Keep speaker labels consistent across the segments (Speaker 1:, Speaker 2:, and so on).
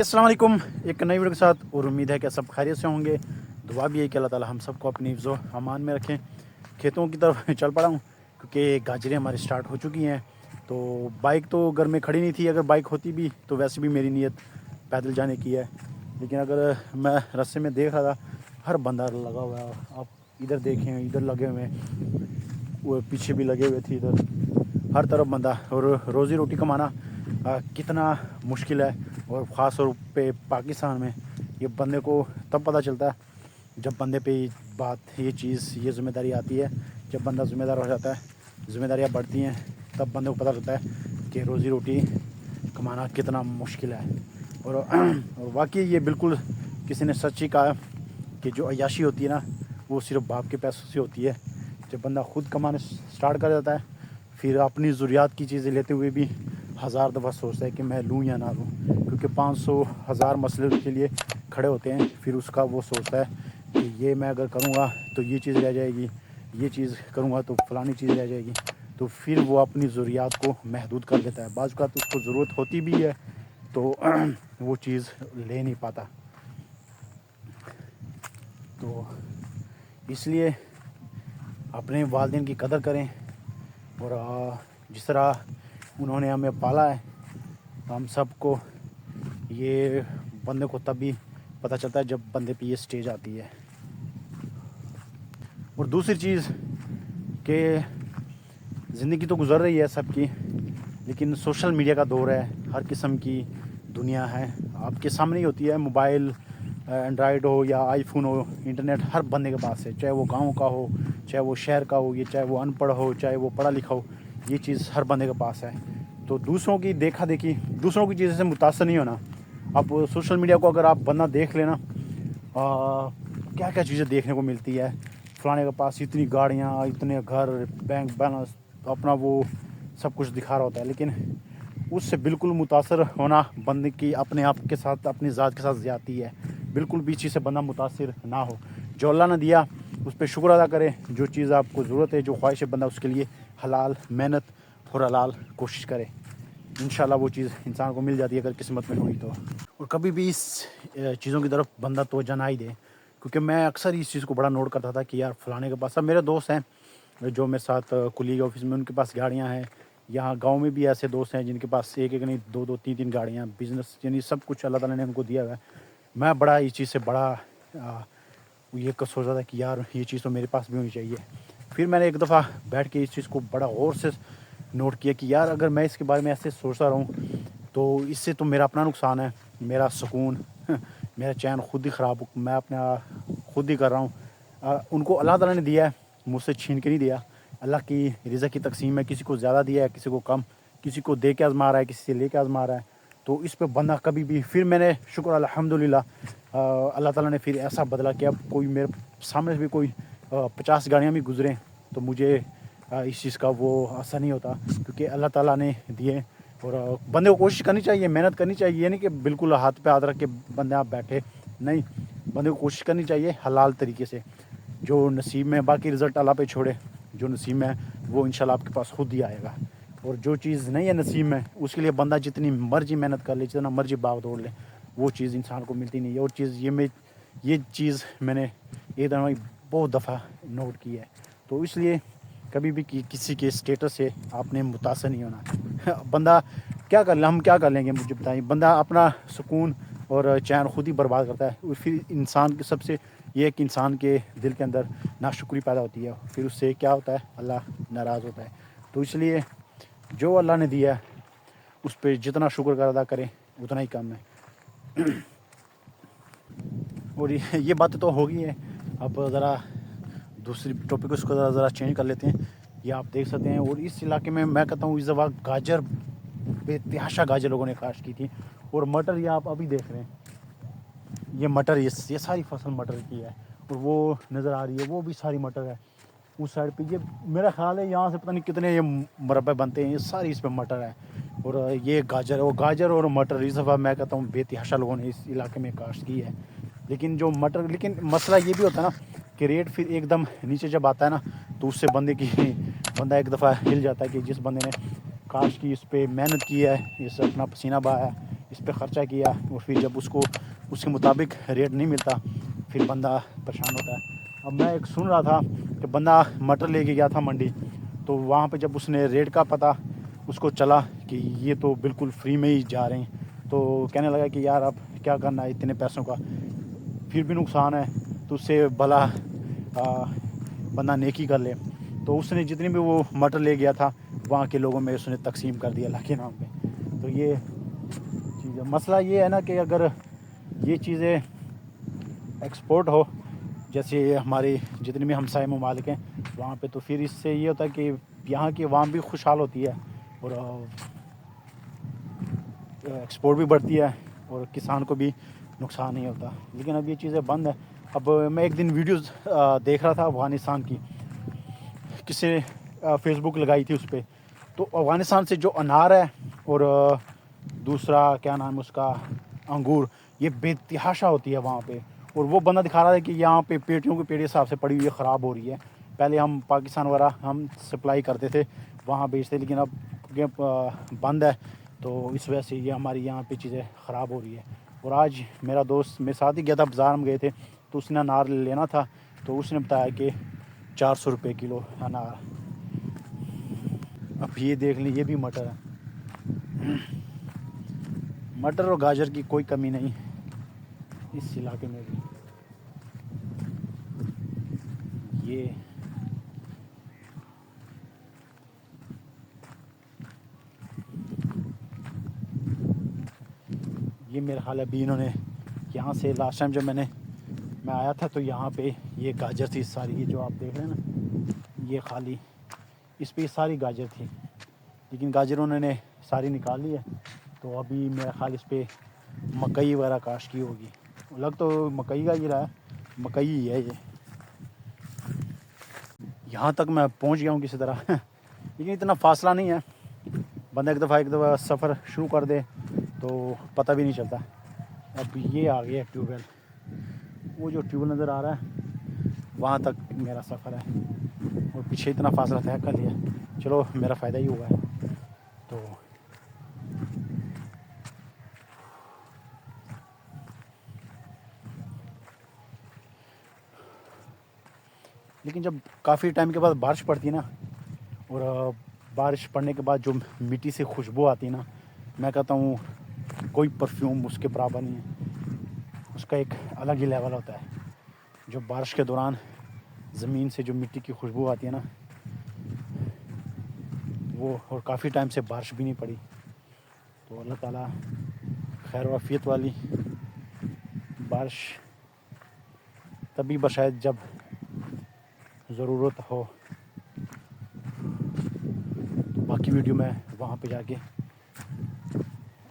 Speaker 1: السلام علیکم، ایک نئی ویڈیو کے ساتھ، اور امید ہے کہ سب خیریت سے ہوں گے۔ دعا بھی ہے کہ اللہ تعالی ہم سب کو اپنی حفظ و امان میں رکھیں۔ کھیتوں کی طرف چل پڑا ہوں کیونکہ گاجریں ہماری سٹارٹ ہو چکی ہیں، تو بائک تو گھر میں کھڑی نہیں تھی۔ اگر بائک ہوتی بھی تو ویسے بھی میری نیت پیدل جانے کی ہے، لیکن اگر میں رستے میں دیکھ رہا تھا ہر بندہ لگا ہوا ہے، آپ ادھر دیکھیں ادھر لگے ہوئے ہیں، وہ پیچھے بھی لگے ہوئے تھے، ادھر ہر طرف بندہ، اور روزی روٹی کمانا کتنا مشکل ہے، اور خاص طور پہ پاکستان میں یہ بندے کو تب پتہ چلتا ہے جب بندے پہ یہ چیز یہ ذمہ داری آتی ہے۔ جب بندہ ذمہ دار ہو جاتا ہے، ذمہ داریاں بڑھتی ہیں، تب بندے کو پتہ چلتا ہے کہ روزی روٹی کمانا کتنا مشکل ہے۔ اور واقعی یہ بالکل کسی نے سچ ہی کہا کہ جو عیاشی ہوتی ہے نا، وہ صرف باپ کے پیسوں سے ہوتی ہے۔ جب بندہ خود کمانے سٹارٹ کر جاتا ہے، پھر اپنی ضروریات کی چیزیں لیتے ہوئے بھی ہزار دفعہ سوچتا ہے کہ میں لوں یا نہ لوں، کیونکہ 500 1000 مسئلے کے لیے کھڑے ہوتے ہیں۔ پھر اس کا وہ سوچتا ہے کہ یہ میں اگر کروں گا تو یہ چیز رہ جائے گی، یہ چیز کروں گا تو فلانی چیز رہ جائے گی، تو پھر وہ اپنی ضروریات کو محدود کر دیتا ہے۔ بعض اوقات اس کو ضرورت ہوتی بھی ہے تو وہ چیز لے نہیں پاتا۔ تو اس لیے اپنے والدین کی قدر کریں، اور جس طرح انہوں نے ہمیں پالا ہے، ہم سب کو یہ بندے کو تب بھی پتہ چلتا ہے جب بندے پہ یہ سٹیج آتی ہے۔ اور دوسری چیز کہ زندگی تو گزر رہی ہے سب کی، لیکن سوشل میڈیا کا دور ہے، ہر قسم کی دنیا ہے آپ کے سامنے ہی ہوتی ہے۔ موبائل اینڈرائڈ ہو یا آئی فون ہو، انٹرنیٹ ہر بندے کے پاس ہے، چاہے وہ گاؤں کا ہو، چاہے وہ شہر کا ہو، چاہے وہ ان پڑھ ہو، چاہے وہ پڑھا لکھا ہو، یہ چیز ہر بندے کے پاس ہے۔ تو دوسروں کی دیکھا دیکھی، دوسروں کی چیزوں سے متاثر نہیں ہونا۔ اب سوشل میڈیا کو اگر آپ بندہ دیکھ لینا، کیا کیا چیزیں دیکھنے کو ملتی ہے، فلانے کے پاس اتنی گاڑیاں، اتنے گھر، بینک بیلنس، اپنا وہ سب کچھ دکھا رہا ہوتا ہے، لیکن اس سے بالکل متاثر ہونا بندے کی اپنے آپ کے ساتھ، اپنی ذات کے ساتھ زیادتی ہے۔ بالکل بھی چیز سے بندہ متاثر نہ ہو، جو اللہ نے دیا اس پہ شکر ادا کرے، جو چیز آپ کو ضرورت ہے، جو خواہش ہے، بندہ اس کے لیے حلال محنت اور حلال کوشش کرے، انشاءاللہ وہ چیز انسان کو مل جاتی ہے اگر قسمت میں ہوئی تو۔ اور کبھی بھی اس چیزوں کی طرف بندہ توجہ نہ ہی دے، کیونکہ میں اکثر اس چیز کو بڑا نوٹ کرتا تھا کہ یار فلانے کے پاس، اب میرے دوست ہیں جو میرے ساتھ کلیگ آفس میں، ان کے پاس گاڑیاں ہیں، یہاں گاؤں میں بھی ایسے دوست ہیں جن کے پاس ایک ایک نہیں، دو دو تین تین گاڑیاں، بزنس، یعنی سب کچھ اللہ تعالیٰ نے ان کو دیا ہوا ہے۔ میں بڑا اس چیز سے بڑا یہ سوچا تھا کہ یار یہ چیز تو میرے پاس بھی ہونی چاہیے۔ پھر میں نے ایک دفعہ بیٹھ کے اس چیز کو بڑا غور سے نوٹ کیا کہ یار اگر میں اس کے بارے میں ایسے سوچتا رہوں تو اس سے تو میرا اپنا نقصان ہے، میرا سکون میرا چین خود ہی خراب، میں اپنا خود ہی کر رہا ہوں۔ ان کو اللہ تعالیٰ نے دیا ہے، مجھ سے چھین کے نہیں دیا۔ اللہ کی رزق کی تقسیم ہے، کسی کو زیادہ دیا ہے، کسی کو کم، کسی کو دے کے آزما رہا ہے، کسی سے لے کے آزما رہا ہے۔ تو اس پہ بندہ کبھی بھی، پھر میں نے شکر الحمدللہ اللہ تعالیٰ نے پھر ایسا بدلا کہ اب کوئی میرے سامنے بھی کوئی 50 گاڑیاں بھی گزریں تو مجھے اس چیز کا وہ اثر نہیں ہوتا، کیونکہ اللہ تعالیٰ نے دیے۔ اور بندے کو کوشش کرنی چاہیے، محنت کرنی چاہیے، یہ نہیں کہ بالکل ہاتھ پہ ہاتھ رکھ کے بندے آپ بیٹھے، نہیں، بندے کو کوشش کرنی چاہیے حلال طریقے سے، جو نصیب میں، باقی رزلٹ اللہ پہ چھوڑے، جو نصیب میں وہ انشاءاللہ آپ کے پاس خود ہی آئے گا۔ اور جو چیز نہیں ہے نصیب میں، اس کے لیے بندہ جتنی مرضی محنت کر لے، جتنا مرضی باغ دوڑ لے، وہ چیز انسان کو ملتی نہیں ہے۔ اور چیز یہ چیز میں نے ایک دفعہ بہت دفعہ نوٹ کی ہے۔ تو اس لیے کبھی بھی کسی کے اسٹیٹس سے آپ نے متاثر نہیں ہونا۔ بندہ کیا کر لیں، ہم کیا کر لیں گے، مجھے بتائیں، بندہ اپنا سکون اور چین خود ہی برباد کرتا ہے۔ اور پھر انسان کے سب سے یہ ہے کہ انسان کے دل کے اندر ناشکری پیدا ہوتی ہے، پھر اس سے کیا ہوتا ہے، اللہ ناراض ہوتا ہے۔ تو اس لیے جو اللہ نے دیا ہے اس پہ جتنا شکر ادا کریں اتنا ہی کم ہے۔ اور یہ باتیں تو ہو گئی ہیں، اب ذرا دوسری ٹاپک اس کو ذرا چینج کر لیتے ہیں۔ یہ آپ دیکھ سکتے ہیں، اور اس علاقے میں کہتا ہوں اس دفعہ گاجر، بے تحاشا گاجر لوگوں نے کاشت کی تھی۔ اور مٹر یہ آپ ابھی دیکھ رہے ہیں، یہ مٹر، یہ ساری فصل مٹر کی ہے، اور وہ نظر آ رہی ہے وہ بھی ساری مٹر ہے۔ اس سائڈ پہ یہ میرا خیال ہے یہاں سے پتہ نہیں کتنے یہ مربع بنتے ہیں، یہ ساری اس پہ مٹر ہے، اور یہ گاجر ہے، وہ گاجر اور مٹر اس دفعہ میں کہتا ہوں بے تحاشا لوگوں نے اس علاقے میں کاشت کی ہے۔ لیکن جو مٹر، لیکن مسئلہ یہ بھی ہوتا ہے نا کہ ریٹ پھر ایک دم نیچے جب آتا ہے نا، تو اس سے بندہ ایک دفعہ ہل جاتا ہے کہ جس بندے نے کاشت کی، اس پہ محنت کی ہے، اس سے اپنا پسینہ بہایا ہے، اس پہ خرچہ کیا اور پھر جب اس کو اس کے مطابق ریٹ نہیں ملتا پھر بندہ پریشان ہوتا ہے. اب میں ایک سن رہا تھا کہ بندہ مٹر لے کے گیا تھا منڈی, تو وہاں پہ جب اس نے ریٹ کا پتہ اس کو چلا کہ یہ تو بالکل فری میں ہی جا رہے ہیں, تو کہنے لگا کہ یار اب کیا کرنا ہے اتنے پیسوں کا, پھر بھی نقصان ہے, تو اس سے بھلا بندہ نیکی کر لے. تو اس نے جتنی بھی وہ مٹر لے گیا تھا وہاں کے لوگوں میں اس نے تقسیم کر دیا اللہ کے نام پہ. تو یہ چیز ہے. مسئلہ یہ ہے نا کہ اگر یہ چیزیں ایکسپورٹ ہو جیسے ہمارے جتنے بھی ہمسائے ممالک ہیں وہاں پہ, تو پھر اس سے یہ ہوتا ہے کہ یہاں کی عوام بھی خوشحال ہوتی ہے اور ایکسپورٹ بھی بڑھتی ہے اور کسان کو بھی نقصان نہیں ہوتا. لیکن اب یہ چیزیں بند ہیں. اب میں ایک دن ویڈیوز دیکھ رہا تھا افغانستان کی, کسی نے فیس بک لگائی تھی اس پہ, تو افغانستان سے جو انار ہے اور دوسرا کیا نام ہے اس کا انگور, یہ بے تحاشا ہوتی ہے وہاں پہ, اور وہ بندہ دکھا رہا ہے کہ یہاں پہ پیٹیوں کے پیٹی حساب سے پڑی ہوئی ہے, خراب ہو رہی ہے. پہلے ہم پاکستان وغیرہ ہم سپلائی کرتے تھے وہاں بیچتے, لیکن اب بند ہے, تو اس وجہ سے یہ ہماری یہاں پہ چیزیں خراب ہو رہی ہے. اور آج میرا دوست میرے ساتھ ہی گیا تھا, بازار میں گئے تھے, تو اس نے انار لینا تھا, تو اس نے بتایا کہ 400 روپے کلو انار. اب یہ دیکھ لیں, یہ بھی مٹر ہے, مٹر اور گاجر کی کوئی کمی نہیں اس علاقے میں بھی. یہ میرا خیال ہے ابھی انہوں نے یہاں سے لاسٹ ٹائم جب میں آیا تھا تو یہاں پہ یہ گاجر تھی ساری, یہ جو آپ دیکھ رہے ہیں نا یہ خالی, اس پہ ساری گاجر تھی, لیکن گاجر انہوں نے ساری نکال لی ہے. تو ابھی میرا خیال اس پہ مکئی وغیرہ کاشت کی ہوگی, لگ تو مکئی کا ہی رہا ہے, مکئی ہی ہے یہ. یہاں تک میں پہنچ گیا ہوں کسی طرح, لیکن اتنا فاصلہ نہیں ہے, بندہ ایک دفعہ سفر شروع کر دے تو پتہ بھی نہیں چلتا. اب یہ آ گیا ٹیوب ویل, وہ جو ٹیوب ویل نظر آ رہا ہے وہاں تک میرا سفر ہے, اور پیچھے اتنا فاصلہ طے کر لیا. چلو میرا فائدہ ہی ہوا ہے. تو لیکن جب کافی ٹائم کے بعد بارش پڑتی ہے نا, اور بارش پڑنے کے بعد جو مٹی سے خوشبو آتی ہے نا, میں کہتا ہوں کوئی پرفیوم اس کے برابر نہیں ہے. اس کا ایک الگ ہی لیول ہوتا ہے. جو بارش کے دوران زمین سے جو مٹی کی خوشبو آتی ہے نا وہ, اور کافی ٹائم سے بارش بھی نہیں پڑی, تو اللہ تعالیٰ خیر و عافیت والی بارش تبھی بشاید جب ضرورت ہو. تو باقی ویڈیو میں وہاں پہ جا کے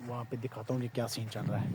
Speaker 1: وہاں پہ دکھاتا ہوں کہ کیا سین چل رہا ہے.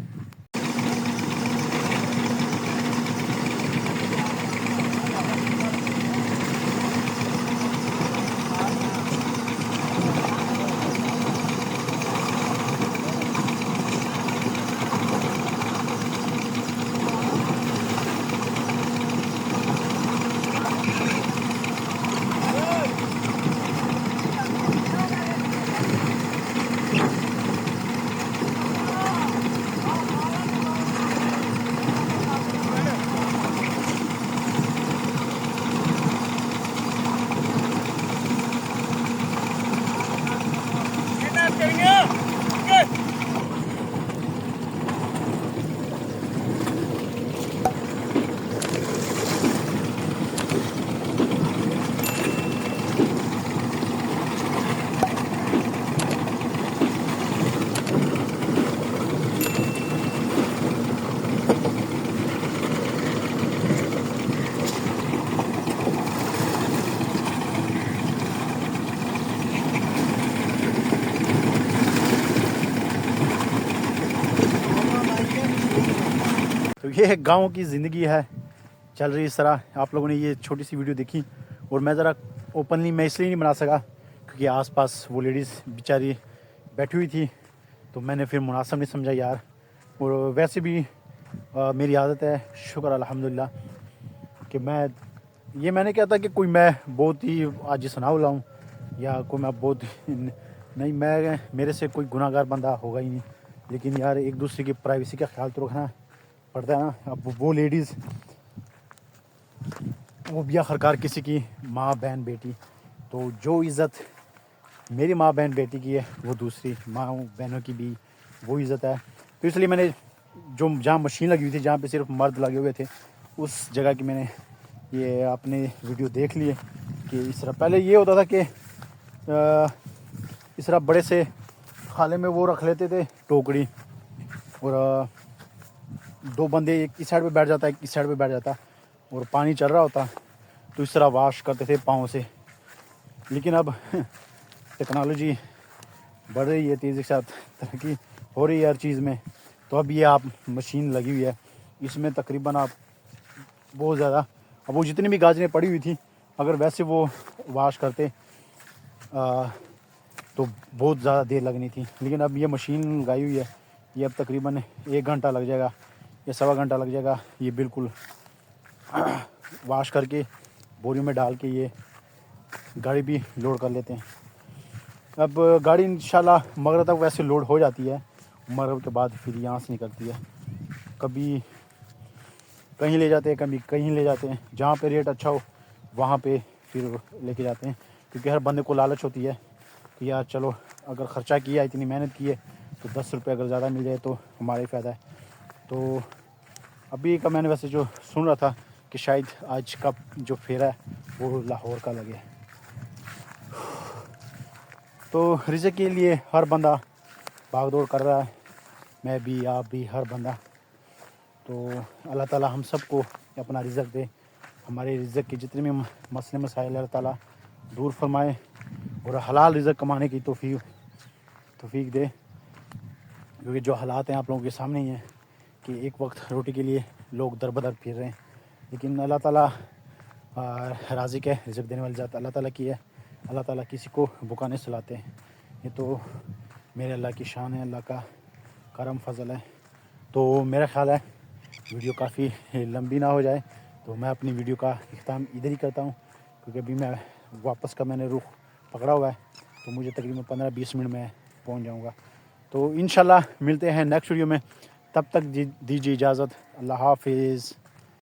Speaker 1: تو یہ گاؤں کی زندگی ہے, چل رہی اس طرح. آپ لوگوں نے یہ چھوٹی سی ویڈیو دیکھی, اور میں ذرا اوپنلی میں اس لیے نہیں بنا سکا کیونکہ آس پاس وہ لیڈیز بیچاری بیٹھی ہوئی تھی, تو میں نے پھر مناسب نہیں سمجھا یار. اور ویسے بھی میری عادت ہے, شکر الحمدللہ, کہ میں نہیں کہتا کہ کوئی میں بہت ہی آج سناؤ لاؤں یا کوئی میں بہت نہیں, میں میرے سے کوئی گناہ گار بندہ ہوگا ہی نہیں. لیکن یار ایک دوسرے کی پرائیویسی کا خیال تو رکھنا پڑتا ہے نا. اب وہ لیڈیز وہ بھی آخرکار کسی کی ماں بہن بیٹی, تو جو عزت میری ماں بہن بیٹی کی ہے وہ دوسری ماں بہنوں کی بھی وہ عزت ہے. تو اس لیے میں نے جو جہاں مشین لگی ہوئی تھی, جہاں پہ صرف مرد لگے ہوئے تھے, اس جگہ کی میں نے یہ اپنے ویڈیو دیکھ لیے کہ اس طرح پہلے یہ ہوتا تھا کہ اس طرح بڑے سے خالے میں وہ رکھ لیتے تھے ٹوکری, اور دو بندے ایک اس سائڈ پہ بیٹھ جاتا, ایک اس سائڈ پہ بیٹھ جاتا, اور پانی چل رہا ہوتا تو اس طرح واش کرتے تھے پاؤں سے. لیکن اب ٹیکنالوجی بڑھ رہی ہے, تیزی کے ساتھ ترقی ہو رہی ہے ہر چیز میں, تو اب یہ آپ مشین لگی ہوئی ہے, اس میں تقریباً آپ بہت زیادہ, اب وہ جتنی بھی گاجریں پڑی ہوئی تھیں اگر ویسے وہ واش کرتے تو بہت زیادہ دیر لگنی تھی. لیکن اب یہ مشین لگائی ہوئی ہے, یہ اب تقریباً 1 گھنٹہ لگ جائے گا یا 1.25 گھنٹہ لگ جائے گا. یہ بالکل واش کر کے بوریوں میں ڈال کے یہ گاڑی بھی لوڈ کر لیتے ہیں. اب گاڑی انشاءاللہ مغرب تک ویسے لوڈ ہو جاتی ہے, مغرب کے بعد پھر یہاں سے نکلتی ہے. کبھی کہیں لے جاتے ہیں, کبھی کہیں لے جاتے ہیں, جہاں پہ ریٹ اچھا ہو وہاں پہ پھر لے کے جاتے ہیں. کیونکہ ہر بندے کو لالچ ہوتی ہے کہ یار چلو اگر خرچہ کیا, اتنی محنت کی ہے, تو 10 روپے اگر زیادہ مل جائے تو ہمارا ہی فائدہ ہے. تو ابھی کا میں نے ویسے جو سن رہا تھا کہ شاید آج کا جو پھیرا ہے وہ لاہور کا لگے. تو رزق کے لیے ہر بندہ بھاگ دوڑ کر رہا ہے, میں بھی, آپ بھی, ہر بندہ. تو اللہ تعالیٰ ہم سب کو اپنا رزق دے, ہمارے رزق کے جتنے بھی مسئلے مسائل اللہ تعالیٰ دور فرمائے, اور حلال رزق کمانے کی توفیق دے. کیونکہ جو حالات ہیں آپ لوگوں کے سامنے ہی ہیں کہ ایک وقت روٹی کے لیے لوگ در بدر پھر رہے ہیں, لیکن اللہ تعالیٰ رازق ہے, رزق دینے والی ذات اللہ تعالیٰ کی ہے. اللہ تعالیٰ کسی کو بھوکا نہیں سلاتے ہیں, یہ تو میرے اللہ کی شان ہے, اللہ کا کرم فضل ہے. تو میرا خیال ہے ویڈیو کافی لمبی نہ ہو جائے, تو میں اپنی ویڈیو کا اختتام ادھر ہی کرتا ہوں, کیونکہ ابھی میں واپس کا میں نے رخ پکڑا ہوا ہے, تو مجھے تقریباً 15-20 منٹ میں پہنچ جاؤں گا. تو انشاءاللہ ملتے ہیں نیکسٹ ویڈیو میں, تب تک دیجیے اجازت. اللہ حافظ.